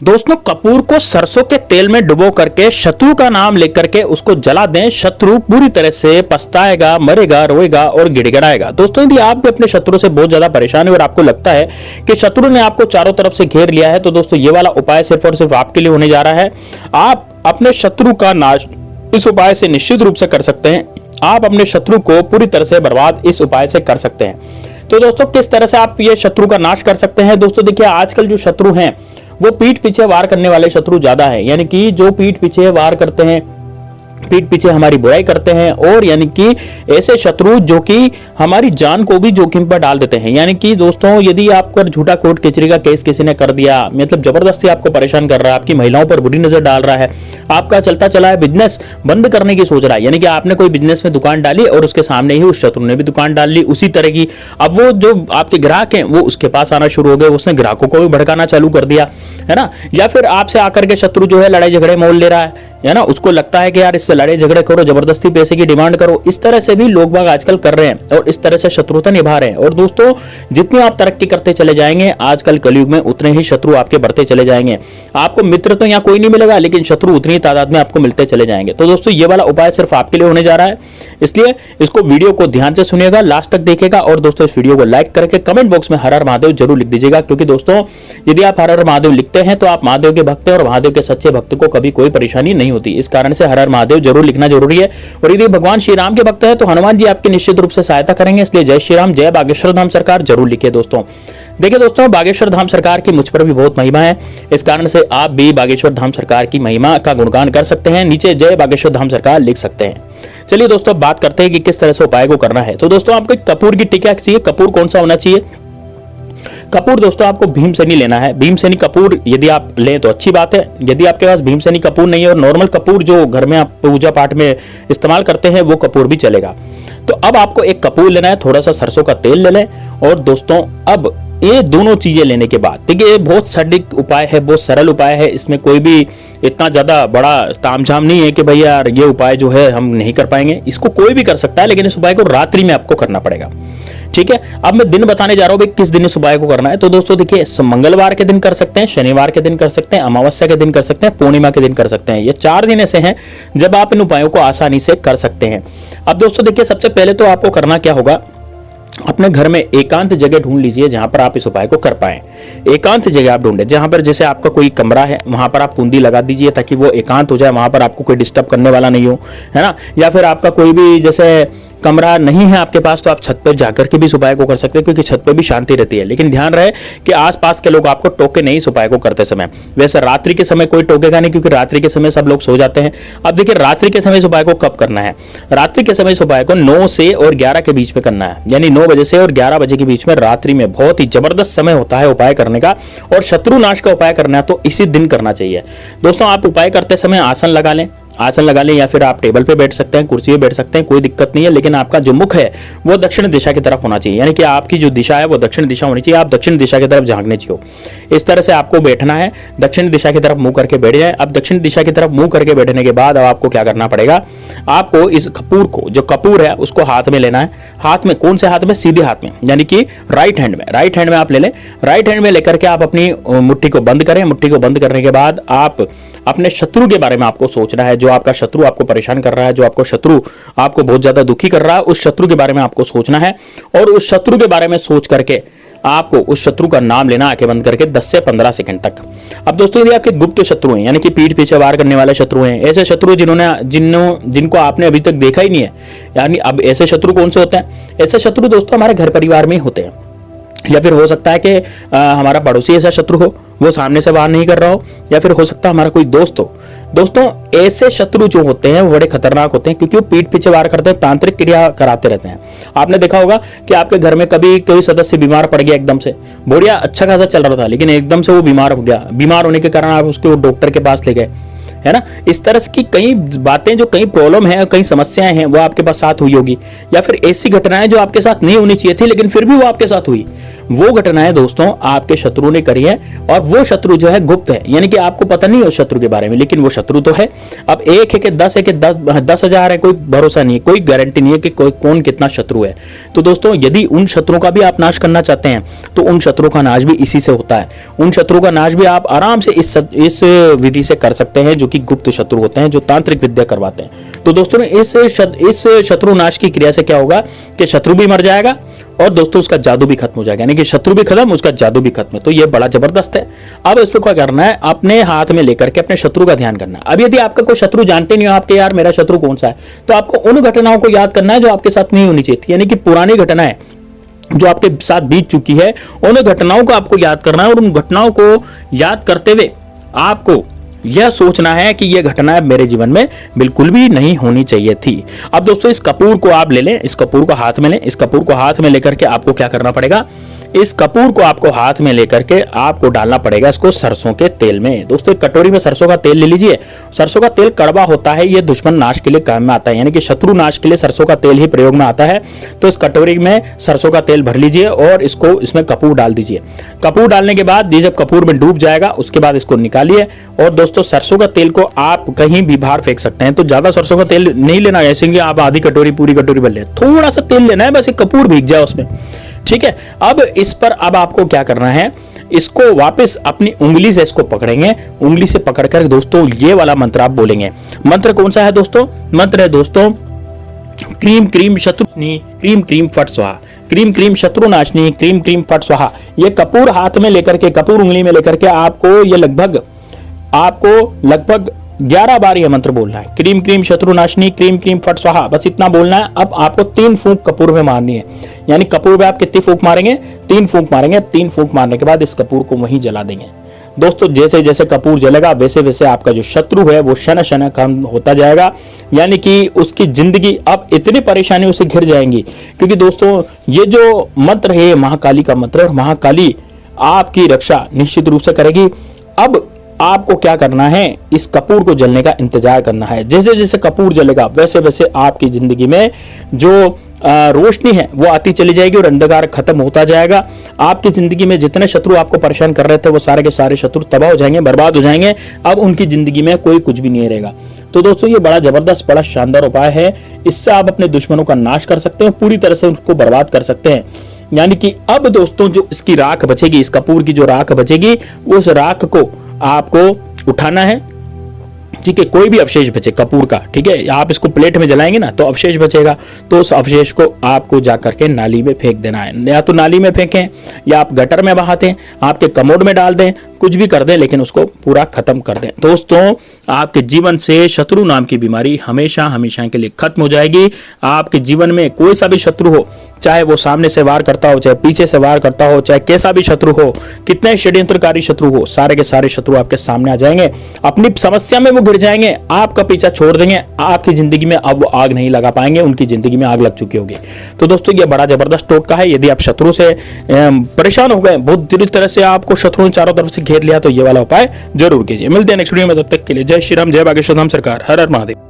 दोस्तों, कपूर को सरसों के तेल में डुबो करके शत्रु का नाम लेकर के उसको जला दें। शत्रु पूरी तरह से पछताएगा, मरेगा, रोएगा और गिड़गिड़ाएगा। दोस्तों, यदि आप भी अपने शत्रु से बहुत ज्यादा परेशान है और आपको लगता है कि शत्रु ने आपको चारों तरफ से घेर लिया है, तो दोस्तों ये वाला उपाय सिर्फ और सिर्फ आपके लिए होने जा रहा है। आप अपने शत्रु का नाश इस उपाय से निश्चित रूप से कर सकते हैं। आप अपने शत्रु को पूरी तरह से बर्बाद इस उपाय से कर सकते हैं। तो दोस्तों, किस तरह से आप ये शत्रु का नाश कर सकते हैं? दोस्तों देखिए, आजकल जो शत्रु हैं वो पीठ पीछे वार करने वाले शत्रु ज्यादा है, यानी कि जो पीठ पीछे वार करते हैं, पीठ पीछे हमारी बुराई करते हैं, और यानी कि ऐसे शत्रु जो कि हमारी जान को भी जोखिम पर डाल देते हैं। यानी कि दोस्तों, यदि आपका झूठा कोर्ट कचहरी का केस किसी ने कर दिया, मतलब जबरदस्ती आपको परेशान कर रहा है, आपकी महिलाओं पर बुरी नजर डाल रहा है, आपका चलता चला है बिजनेस बंद करने की सोच रहा है, यानी कि आपने कोई बिजनेस में दुकान डाली और उसके सामने ही उस शत्रु ने भी दुकान डाल ली उसी तरह की। अब वो जो आपके ग्राहक हैं वो उसके पास आना शुरू हो गए, उसने ग्राहकों को भी भड़काना चालू कर दिया, है ना। या फिर आपसे आकर के शत्रु जो है लड़ाई झगड़े मोल ले रहा है ना, उसको लगता है कि यार इससे लड़ाई झगड़े करो, जबरदस्ती पैसे की डिमांड करो। इस तरह से भी लोग बाग आजकल कर रहे हैं और इस तरह से शत्रुता निभा रहे हैं। और दोस्तों, जितनी आप तरक्की करते चले जाएंगे आजकल कलयुग में, उतने ही शत्रु आपके बढ़ते चले जाएंगे। आपको मित्र तो यहाँ कोई नहीं मिलेगा, लेकिन शत्रु उतनी तादाद में आपको मिलते चले जाएंगे। तो दोस्तों, ये वाला उपाय सिर्फ आपके लिए होने जा रहा है, इसलिए इसको वीडियो को ध्यान से सुनिएगा, लास्ट तक देखिएगा। और दोस्तों, इस वीडियो को लाइक करके कमेंट बॉक्स में हर हर महादेव जरूर लिख दीजिएगा, क्योंकि दोस्तों यदि आप हर हर महादेव लिखते हैं तो आप महादेव के भक्त हैं, और महादेव के सच्चे भक्त को कभी कोई परेशानी नहीं होती। इस कारण से हर हर महादेव जरूर लिखना जरूरी है। और यदि भगवान श्री राम के भक्त है तो हनुमान जी आपकी निश्चित रूप से सहायता करेंगे, इसलिए जय श्री राम, जय बागेश्वर धाम सरकार जरूर लिखिए। दोस्तों देखिए, दोस्तों बागेश्वर धाम सरकार की मुझ पर भी बहुत महिमा है, इस कारण से आप भी बागेश्वर धाम सरकार की महिमा का गुणगान कर सकते हैं। नीचे जय बागेश्वर धाम सरकार लिख सकते हैं। चलिए दोस्तों, बात करते हैं कि किस तरह से उपाय को करना है। तो दोस्तों, आपको कपूर की टिकिया चाहिए। कपूर कौन सा होना चाहिए? कपूर दोस्तों आपको भीमसेनी लेना है। भीमसेनी कपूर यदि आप लें तो अच्छी बात है। यदि आपके पास भीमसेनी कपूर नहीं है और नॉर्मल कपूर जो घर में आप पूजा पाठ में इस्तेमाल करते हैं वो कपूर भी चलेगा। तो अब आपको एक कपूर लेना है, थोड़ा सा सरसों का तेल ले लें। और दोस्तों, अब ये दोनों चीजें लेने के बाद देखिए, बहुत सटीक उपाय है, बहुत सरल उपाय है, इसमें कोई भी इतना ज्यादा बड़ा तामझाम नहीं है कि भैया यार ये उपाय जो है हम नहीं कर पाएंगे। इसको कोई भी कर सकता है, लेकिन इस उपाय को रात्रि में आपको करना पड़ेगा, ठीक है। अब मैं दिन बताने जा रहा हूं भाई किस दिन इस उपाय को करना है। तो दोस्तों देखिए, मंगलवार के दिन कर सकते हैं, शनिवार के दिन कर सकते हैं, अमावस्या के दिन कर सकते हैं, पूर्णिमा के दिन कर सकते हैं। ये 4 दिन ऐसे हैं जब आप इन उपायों को आसानी से कर सकते हैं। अब दोस्तों देखिए, सबसे पहले तो आपको करना क्या होगा, अपने घर में एकांत जगह ढूंढ लीजिए जहां पर आप इस उपाय को कर पाएं। एकांत जगह आप ढूंढें जहां पर जैसे आपका कोई कमरा है, वहां पर आप कुंडी लगा दीजिए ताकि वो एकांत हो जाए, वहां पर आपको कोई डिस्टर्ब करने वाला नहीं हो, है ना। या फिर आपका कोई भी जैसे कमरा नहीं है आपके पास, तो आप छत पर जाकर के भी इस उपाय को कर सकते हैं, क्योंकि छत पर भी शांति रहती है। लेकिन ध्यान रहे कि आसपास के लोग आपको टोके नहीं इस उपाय को करते समय। वैसे रात्रि के समय कोई टोकेगा नहीं, क्योंकि रात्रि के समय सब लोग सो जाते हैं। अब देखिए, रात्रि के समय इस उपाय को कब करना है? रात्रि के समय इस उपाय को 9 से और 11 के बीच में करना है, यानी 9 बजे से और 11 बजे के बीच में रात्रि में बहुत ही जबरदस्त समय होता है उपाय करने का। और शत्रु नाश का उपाय करना है तो इसी दिन करना चाहिए। दोस्तों, आप उपाय करते समय आसन लगा लें, या फिर आप टेबल पे बैठ सकते हैं, कुर्सी पे बैठ सकते हैं, कोई दिक्कत नहीं है। लेकिन आपका जो मुख है वो दक्षिण दिशा की तरफ होना चाहिए, यानी कि आपकी जो दिशा है वो दक्षिण दिशा होनी चाहिए। आप दक्षिण दिशा की तरफ झांकने चाहिए। इस तरह से आपको बैठना है, दक्षिण दिशा की तरफ मुंह करके बैठ जाए। अब दक्षिण दिशा की तरफ मुंह करके बैठने के बाद अब आपको क्या करना पड़ेगा, आपको इस कपूर को, जो कपूर है उसको हाथ में लेना है। हाथ में कौन से हाथ में? सीधे हाथ में, यानी कि राइट हैंड में। राइट हैंड में आप ले लें। राइट हैंड में लेकर के आप अपनी मुट्ठी को बंद करें। मुट्ठी को बंद करने के बाद आप अपने शत्रु के बारे में आपको सोचना है। जो आपका शत्रु आपको परेशान कर रहा है, जो आपको शत्रु आपको बहुत ज्यादा दुखी कर रहा है, उस शत्रु के बारे में आपको सोचना है। और उस शत्रु के बारे में सोच करके आपको उस शत्रु का नाम लेना, आंखें बंद करके 10 से 15 सेकंड तक। अब दोस्तों, यदि आपके गुप्त शत्रु हैं, यानी कि पीठ पीछे वार करने वाले शत्रु हैं, ऐसे शत्रु जिनको आपने अभी तक देखा ही नहीं है, यानी अब ऐसे शत्रु कौन से होते हैं? ऐसे शत्रु दोस्तों हमारे घर परिवार में ही होते हैं, या फिर हो सकता है कि हमारा पड़ोसी ऐसा शत्रु हो, वो सामने से वार नहीं कर रहा हो, या फिर हो सकता है हमारा कोई दोस्त हो। दोस्तों, ऐसे शत्रु जो होते हैं वो बड़े खतरनाक होते हैं, क्योंकि वो पीठ पीछे वार करते हैं, तांत्रिक क्रिया कराते रहते हैं। आपने देखा होगा कि आपके घर में कभी कोई सदस्य बीमार पड़ गया, एकदम से बढ़िया अच्छा खासा चल रहा था, लेकिन एकदम से वो बीमार हो गया। बीमार होने के कारण आप उसके डॉक्टर के पास ले गए, है ना। इस तरह की कई बातें, जो कई प्रॉब्लम है, कई समस्याएं हैं, वो आपके पास साथ हुई होगी। या फिर ऐसी घटनाएं जो आपके साथ नहीं होनी चाहिए थी, लेकिन फिर भी वो आपके साथ हुई। वो घटनाएं दोस्तों आपके शत्रु ने करी है, और वो शत्रु जो है गुप्त है, यानी कि आपको पता नहीं है उस शत्रु के बारे में, लेकिन वो शत्रु तो है। अब एक है कि 10 है कि 10,000 है, कोई भरोसा नहीं है, कोई गारंटी नहीं है कि कोई कौन कितना शत्रु है। तो दोस्तों यदि उन शत्रुओं का भी आप नाश करना चाहते हैं तो उन शत्रुओं का नाश भी इसी से होता है। उन शत्रुओं का नाश भी आप आराम से इस विधि से कर सकते हैं, जो कि गुप्त शत्रु होते हैं, जो तांत्रिक विद्या करवाते हैं। तो दोस्तों इस शत्रु नाश की क्रिया से क्या होगा कि शत्रु भी मर जाएगा और दोस्तों उसका जादू भी खत्म हो जाएगा, यानी कि शत्रु भी खत्म, उसका जादू भी खत्म। तो ये बड़ा जबरदस्त है। अब इस पर क्या करना है, अपने हाथ में लेकर के अपने शत्रु का ध्यान करना है। अब यदि आपका कोई शत्रु जानते नहीं हो आपके, यार मेरा शत्रु कौन सा है, तो आपको उन घटनाओं को याद करना है जो आपके साथ नहीं होनी चाहिए थी, यानी कि पुरानी घटनाएं जो आपके साथ बीत चुकी है, उन घटनाओं को आपको याद करना है। और उन घटनाओं को याद करते हुए आपको यह सोचना है कि यह घटना मेरे जीवन में बिल्कुल भी नहीं होनी चाहिए थी। अब दोस्तों इस कपूर को आप ले लें, इस कपूर को हाथ में लें। इस कपूर को हाथ में लेकर के आपको क्या करना पड़ेगा, इस कपूर को आपको हाथ में लेकर के आपको डालना पड़ेगा इसको सरसों के तेल में। दोस्तों एक कटोरी में सरसों का तेल ले लीजिए। सरसों का तेल कड़वा होता है, ये दुश्मन नाश के लिए काम में आता है, यानी कि शत्रु नाश के लिए सरसों का तेल ही प्रयोग में आता है। तो इस कटोरी में सरसों का तेल भर लीजिए और इसको इसमें कपूर डाल दीजिए। कपूर डालने के बाद जब कपूर में डूब जाएगा उसके बाद इसको निकालिए। और दोस्तों सरसों का तेल को आप कहीं भी बाहर फेंक सकते हैं, तो ज्यादा सरसों का तेल नहीं लेना, ऐसे कि आप आधी कटोरी पूरी कटोरी भर ले, थोड़ा सा तेल लेना है, बस कपूर भीग जाए उसमें, ठीक है। अब इस पर अब आपको क्या करना है, इसको वापस अपनी उंगली से इसको पकड़ेंगे। उंगली से पकड़कर दोस्तों ये वाला मंत्र आप बोलेंगे। मंत्र कौन सा है दोस्तों, मंत्र है दोस्तों क्रीम क्रीम शत्रुनाशनी, क्रीम क्रीम फट स्वाहा, क्रीम क्रीम शत्रुनाशनी, क्रीम क्रीम फट स्वाहा। ये कपूर हाथ में लेकर के, कपूर उंगली में लेकर के आपको ये लगभग 11 बार यह मंत्र बोलना है। क्रीम क्रीम शत्रुनाशनी, क्रीम क्रीम फट स्वाहा, बस इतना बोलना है। अब आपको 3 फूंक कपूर में मारनी है, यानी कपूर में आप कितनी फूंक मारेंगे, 3 फूंक मारेंगे। 3 फूंक मारने के बाद इस कपूर को वहीं जला देंगे। दोस्तों जैसे जैसे कपूर जलेगा वैसे वैसे आपका जो शत्रु है वो क्षण क्षण कम होता जाएगा, यानी कि उसकी जिंदगी अब इतनी परेशानियों से घिर जाएंगी। क्योंकि दोस्तों ये जो मंत्र है महाकाली का मंत्र, और महाकाली आपकी रक्षा निश्चित रूप से करेगी। अब आपको क्या करना है, इस कपूर को जलने का इंतजार करना है। जैसे जैसे कपूर जलेगा वैसे वैसे आपकी जिंदगी में जो रोशनी है वो आती चली जाएगी और अंधकार खत्म होता जाएगा। आपकी जिंदगी में जितने शत्रु आपको परेशान कर रहे थे वो सारे के सारे शत्रु तबाह हो जाएंगे, बर्बाद हो जाएंगे। अब उनकी जिंदगी में कोई कुछ भी नहीं रहेगा। तो दोस्तों ये बड़ा जबरदस्त, बड़ा शानदार उपाय है। इससे आप अपने दुश्मनों का नाश कर सकते हैं, पूरी तरह से उनको बर्बाद कर सकते हैं। यानी कि अब दोस्तों जो इसकी राख बचेगी, इस कपूर की जो राख बचेगी, उस राख को आपको उठाना है, ठीक है। कोई भी अवशेष बचे कपूर का, ठीक है, आप इसको प्लेट में जलाएंगे ना तो अवशेष बचेगा, तो उस अवशेष को आपको जाकर के नाली में फेंक देना है। या तो नाली में फेंकें या आप गटर में बहा दें, आपके कमोड में डाल दें, कुछ भी कर दें, लेकिन उसको पूरा खत्म कर दें। दोस्तों आपके जीवन से शत्रु नाम की बीमारी हमेशा हमेशा के लिए खत्म हो जाएगी। आपके जीवन में कोई सा भी शत्रु हो, चाहे वो सामने से वार करता हो, चाहे पीछे से वार करता हो, चाहे कैसा भी शत्रु हो, कितने षड्यंत्रकारी शत्रु हो, सारे के सारे शत्रु आपके सामने आ जाएंगे, अपनी समस्या में वो गिर जाएंगे, आपका पीछा छोड़ देंगे। आपकी जिंदगी में अब वो आग नहीं लगा पाएंगे, उनकी जिंदगी में आग लग चुकी होगी। तो दोस्तों ये बड़ा जबरदस्त टोटका है। यदि आप शत्रु से परेशान हो गए, बहुत बुरी तरह से आपको शत्रुओं ने चारों तरफ से घेर लिया, तो ये वाला उपाय जरूर कीजिए। मिलते हैं नेक्स्ट वीडियो में, तब तक के लिए जय श्री राम, जय बागेश्वर धाम सरकार, हर हर महादेव।